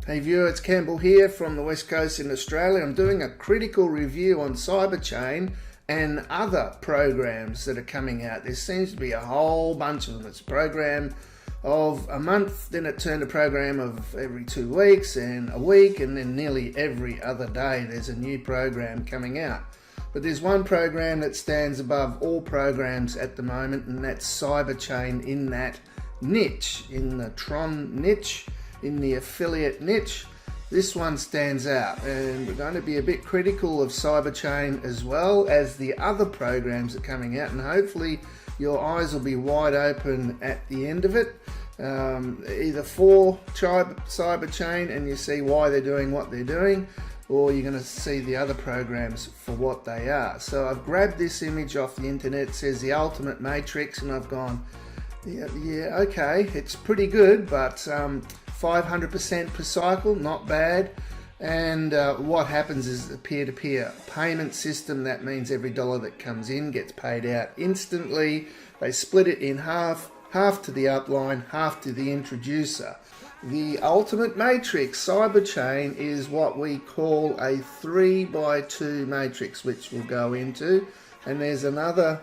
Hey viewer, it's Campbell here from the West Coast in Australia. I'm doing a critical review on CyberChain and other programs that are coming out. There seems to be a whole bunch of them. It's a program of a month, then it turned a program of every 2 weeks and a week, and then nearly every other day there's a new program coming out. But there's one program that stands above all programs at the moment, and that's CyberChain in that niche, in the Tron niche, in the affiliate niche. This one stands out, and we're going to be a bit critical of CyberChain as well as the other programs that are coming out, and hopefully your eyes will be wide open at the end of it, either for CyberChain and you see why they're doing what they're doing, or you're going to see the other programs for what they are. So I've grabbed this image off the internet. It says the ultimate matrix, and I've gone, yeah, okay, it's pretty good, but 500% per cycle, not bad. And what happens is a peer-to-peer payment system. That means every dollar that comes in gets paid out instantly. They split it in half to the upline, half to the introducer. The ultimate matrix, CyberChain, is what we call a 3x2 matrix, which we'll go into. And there's another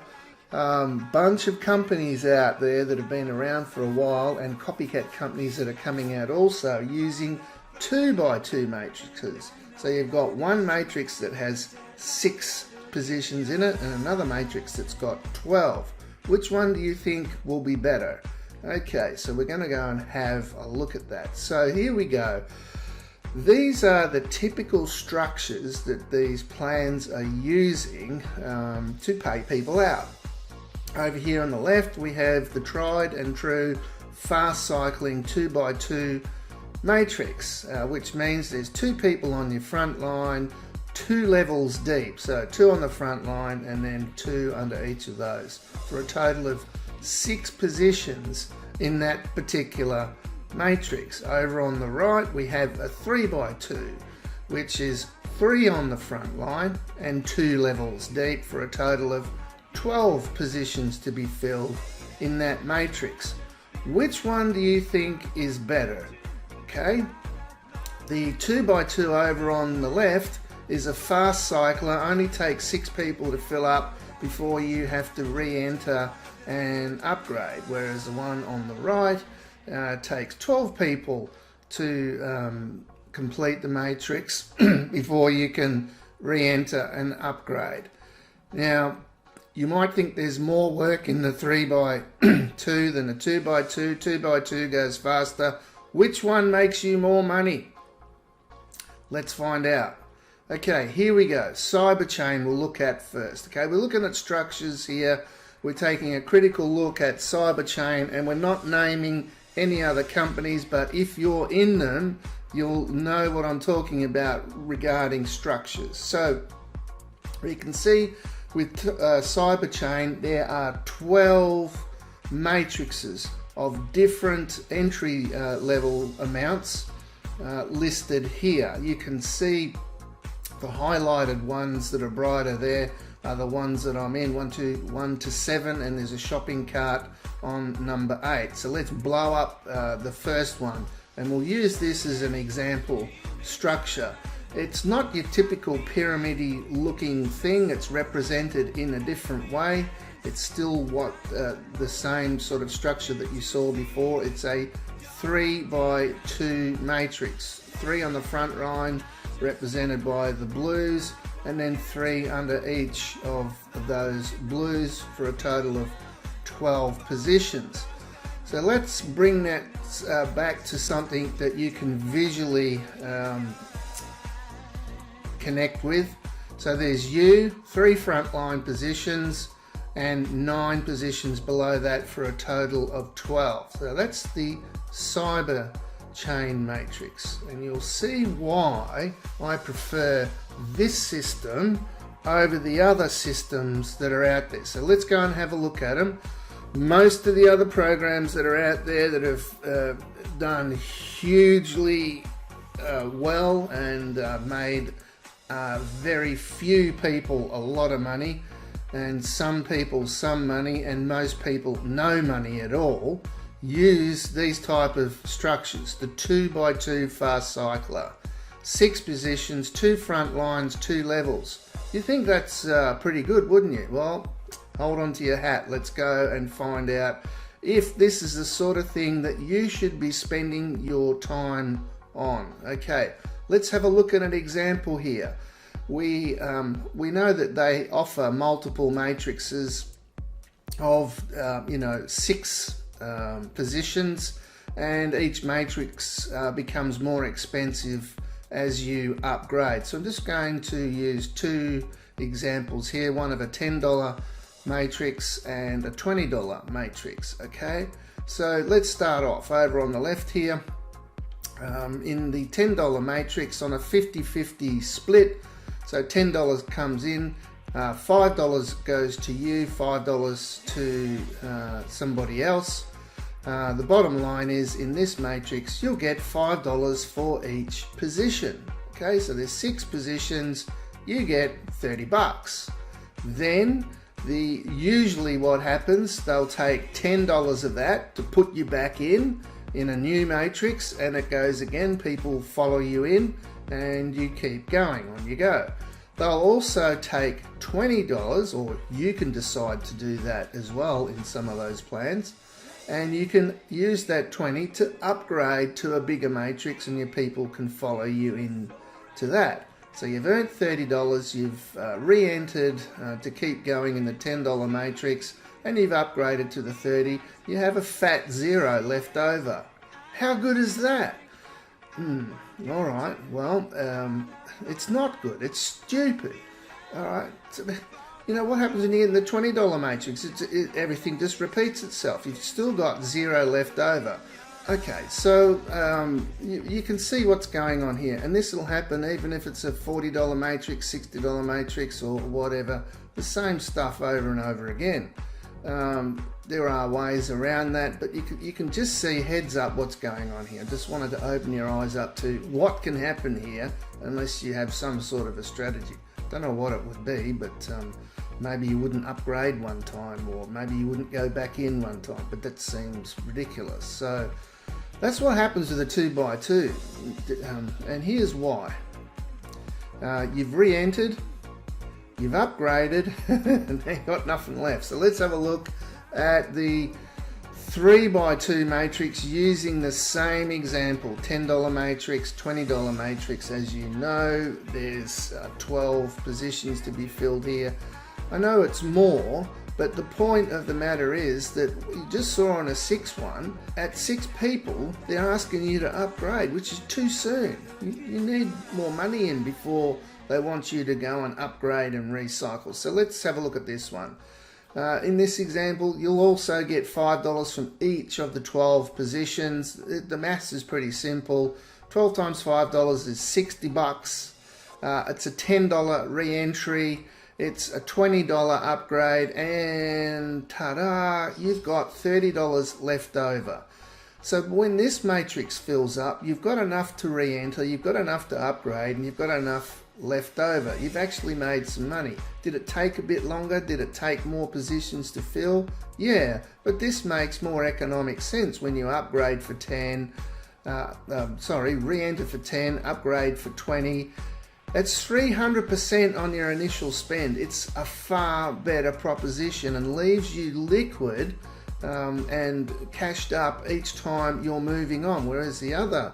bunch of companies out there that have been around for a while, and copycat companies that are coming out also using 2x2 matrices. So you've got one matrix that has 6 positions in it and another matrix that's got 12. Which one do you think will be better? Okay, so we're going to go and have a look at that. So here we go. These are the typical structures that these plans are using to pay people out. Over here on the left we have the tried and true fast cycling 2x2 matrix, which means there's 2 people on your front line, 2 levels deep, so 2 on the front line and then 2 under each of those, for a total of 6 positions in that particular matrix. Over on the right we have a 3x2, which is 3 on the front line and 2 levels deep, for a total of 12 positions to be filled in that matrix. Which one do you think is better? Okay, the 2x2 over on the left is a fast cycler, only takes 6 people to fill up before you have to re-enter and upgrade, whereas the one on the right takes 12 people to complete the matrix before you can re-enter and upgrade. Now, you might think there's more work in the 3x2 than the 2x2. 2x2 goes faster. Which one makes you more money? Let's find out. Okay, here we go. CyberChain we'll look at first. Okay, we're looking at structures here. We're taking a critical look at CyberChain, and we're not naming any other companies, but if you're in them, you'll know what I'm talking about regarding structures. So you can see with CyberChain there are 12 matrices of different entry level amounts listed here. You can see the highlighted ones that are brighter there are the ones that I'm in, 1 to 7, and there's a shopping cart on number 8. So let's blow up the first one, and we'll use this as an example structure. It's not your typical pyramid-y looking thing. It's represented in a different way. It's still what the same sort of structure that you saw before. It's a 3x2 matrix. 3 on the front line, represented by the blues, and then 3 under each of those blues, for a total of 12 positions. So let's bring that back to something that you can visually connect with. So there's you, 3 frontline positions and 9 positions below that, for a total of 12. So that's the CyberChain matrix, and you'll see why I prefer this system over the other systems that are out there. So let's go and have a look at them. Most of the other programs that are out there that have done hugely well and made very few people a lot of money, and some people some money, and most people no money at all, use these type of structures. The 2x2 fast cycler, 6 positions, 2 front lines, 2 levels. You think that's pretty good, wouldn't you? Well, hold on to your hat. Let's go and find out if this is the sort of thing that you should be spending your time on. Okay, let's have a look at an example here. We know that they offer multiple matrices of 6 positions, and each matrix becomes more expensive as you upgrade. So I'm just going to use 2 examples here, one of a $10 matrix and a $20 matrix. Okay, so let's start off over on the left here. In the $10 matrix, on a 50-50 split, so $10 comes in, $5 goes to you, $5 to somebody else. The bottom line is, in this matrix, you'll get $5 for each position. Okay, so there's 6 positions, you get $30. Then usually what happens, they'll take $10 of that to put you back in a new matrix, and it goes again. People follow you in and you keep going, on you go. They'll also take $20, or you can decide to do that as well in some of those plans, and you can use that 20 to upgrade to a bigger matrix, and your people can follow you in to that. So you've earned $30, you've re-entered to keep going in the $10 matrix, and you've upgraded to the 30. You have a fat 0 left over. How good is that? All right, well, it's not good. It's stupid. All right. So, what happens when you get in the $20 matrix? Everything just repeats itself. You've still got 0 left over. Okay, so you can see what's going on here, and this will happen even if it's a $40 matrix, $60 matrix, or whatever. The same stuff over and over again. There are ways around that, but you can just see, heads up, what's going on here. Just wanted to open your eyes up to what can happen here unless you have some sort of a strategy. Don't know what it would be, but maybe you wouldn't upgrade one time, or maybe you wouldn't go back in one time, but that seems ridiculous. So that's what happens with a 2x2, and here's why. You've re-entered, you've upgraded, and they've got nothing left. So let's have a look at the 3x2 matrix using the same example. $10 matrix, $20 matrix. As you know, there's 12 positions to be filled here. I know it's more, but the point of the matter is that you just saw on a 6 one, at 6 people, they're asking you to upgrade, which is too soon. You need more money in before they want you to go and upgrade and recycle. So let's have a look at this one. In this example, you'll also get $5 from each of the 12 positions. The maths is pretty simple. 12 times $5 is $60. It's a $10 re-entry. It's a $20 upgrade, and ta-da, you've got $30 left over. So when this matrix fills up, you've got enough to re-enter, you've got enough to upgrade, and you've got enough left over. You've actually made some money. Did it take a bit longer? Did it take more positions to fill? Yeah, but this makes more economic sense when you upgrade for 10, re-enter for 10, upgrade for 20. It's 300% on your initial spend. It's a far better proposition and leaves you liquid and cashed up each time you're moving on, whereas the other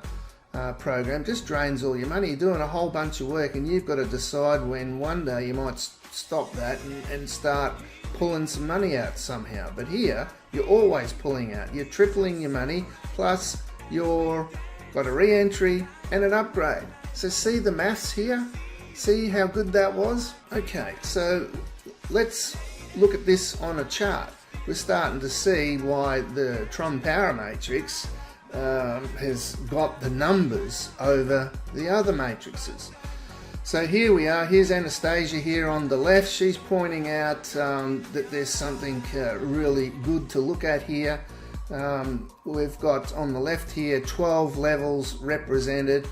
program just drains all your money. You're doing a whole bunch of work, and you've got to decide when one day you might stop that and start pulling some money out somehow. But here, you're always pulling out. You're tripling your money, plus you've got a re-entry and an upgrade. So see the maths here? See how good that was? Okay, so let's look at this on a chart. We're starting to see why the Tron Power Matrix has got the numbers over the other matrices. So here we are. Here's Anastasia here on the left. She's pointing out that there's something really good to look at here. We've got on the left here 12 levels represented.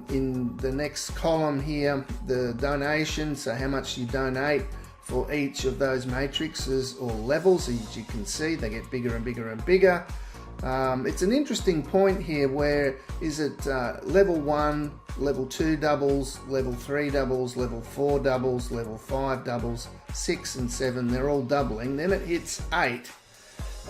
In the next column here, the donation, so how much you donate for each of those matrices or levels. As you can see, they get bigger and bigger and bigger. It's an interesting point here. Where is it level 1, level 2 doubles, level 3 doubles, level 4 doubles, level 5 doubles, 6 and 7, they're all doubling. Then it hits 8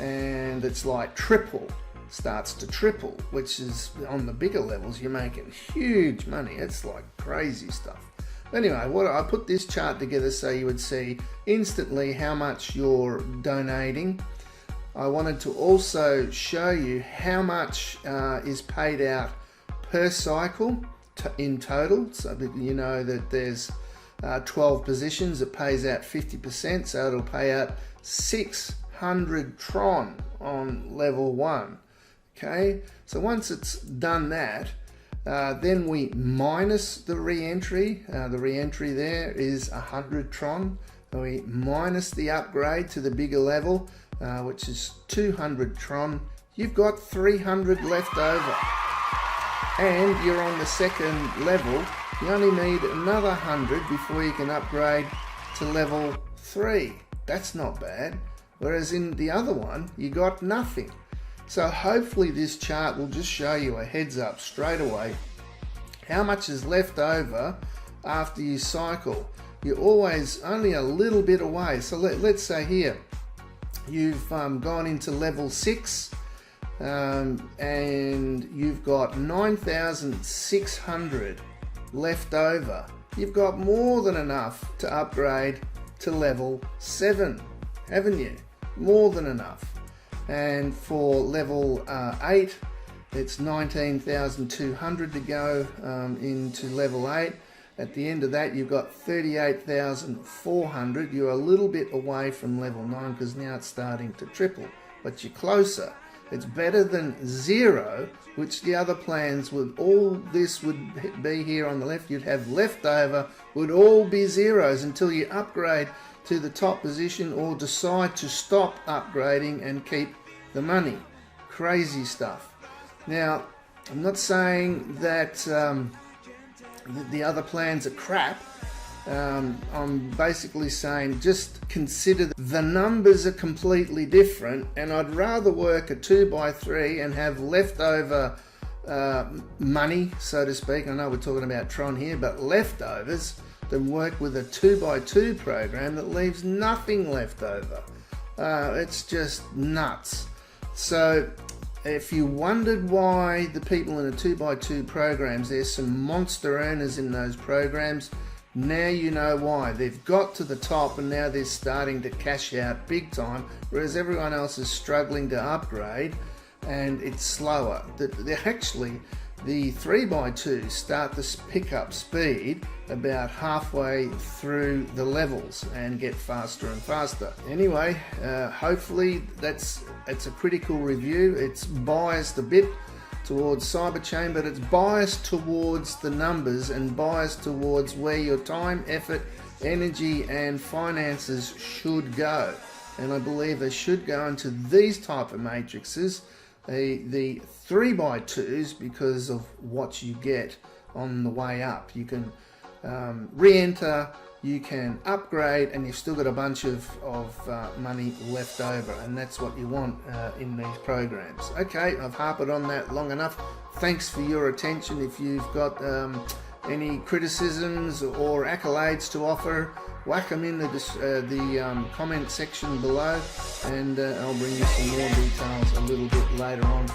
and it's like triple, starts to triple, which is on the bigger levels you're making huge money. It's like crazy stuff. Anyway, I put this chart together so you would see instantly how much you're donating. I wanted to also show you how much is paid out per cycle in total, so that you know that there's 12 positions. It pays out 50%, so it'll pay out 600 Tron on level 1. Okay, so once it's done that, then we minus the re-entry. The re-entry there is 100 Tron. We minus the upgrade to the bigger level, which is 200 Tron. You've got 300 left over. And you're on the second level. You only need another 100 before you can upgrade to level 3. That's not bad. Whereas in the other one, you got nothing. So hopefully this chart will just show you a heads up straight away how much is left over after you cycle. You're always only a little bit away. So let's say here you've gone into level 6 and you've got 9,600 left over. You've got more than enough to upgrade to level 7, haven't you? More than enough. And for level 8, it's 19,200 to go into level 8. At the end of that, you've got 38,400. You're a little bit away from level 9 because now it's starting to triple, but you're closer. It's better than 0, which the other plans would, all this would be here on the left, you'd have left over, would all be zeros until you upgrade to the top position or decide to stop upgrading and keep the money. Crazy stuff. Now, I'm not saying that the other plans are crap. I'm basically saying just consider the numbers are completely different, and I'd rather work a 2x3 and have leftover money, so to speak. I know we're talking about Tron here, but leftovers, than work with a 2x2 program that leaves nothing left over. It's just nuts. So if you wondered why the people in the 2x2 programs, there's some monster earners in those programs, now you know why. They've got to the top and now they're starting to cash out big time, whereas everyone else is struggling to upgrade and it's slower. They're actually, the 3x2 start to pick up speed about halfway through the levels and get faster and faster. Anyway, hopefully it's a critical review. It's biased a bit towards CyberChain, but it's biased towards the numbers and biased towards where your time, effort, energy and finances should go. And I believe they should go into these type of matrices, the 3x2s, because of what you get on the way up. You can re-enter, you can upgrade, and you've still got a bunch of money left over, and that's what you want in these programs. Okay, I've harped on that long enough. Thanks for your attention. If you've got any criticisms or accolades to offer, whack them in the comment section below, and I'll bring you some more details a little bit later on.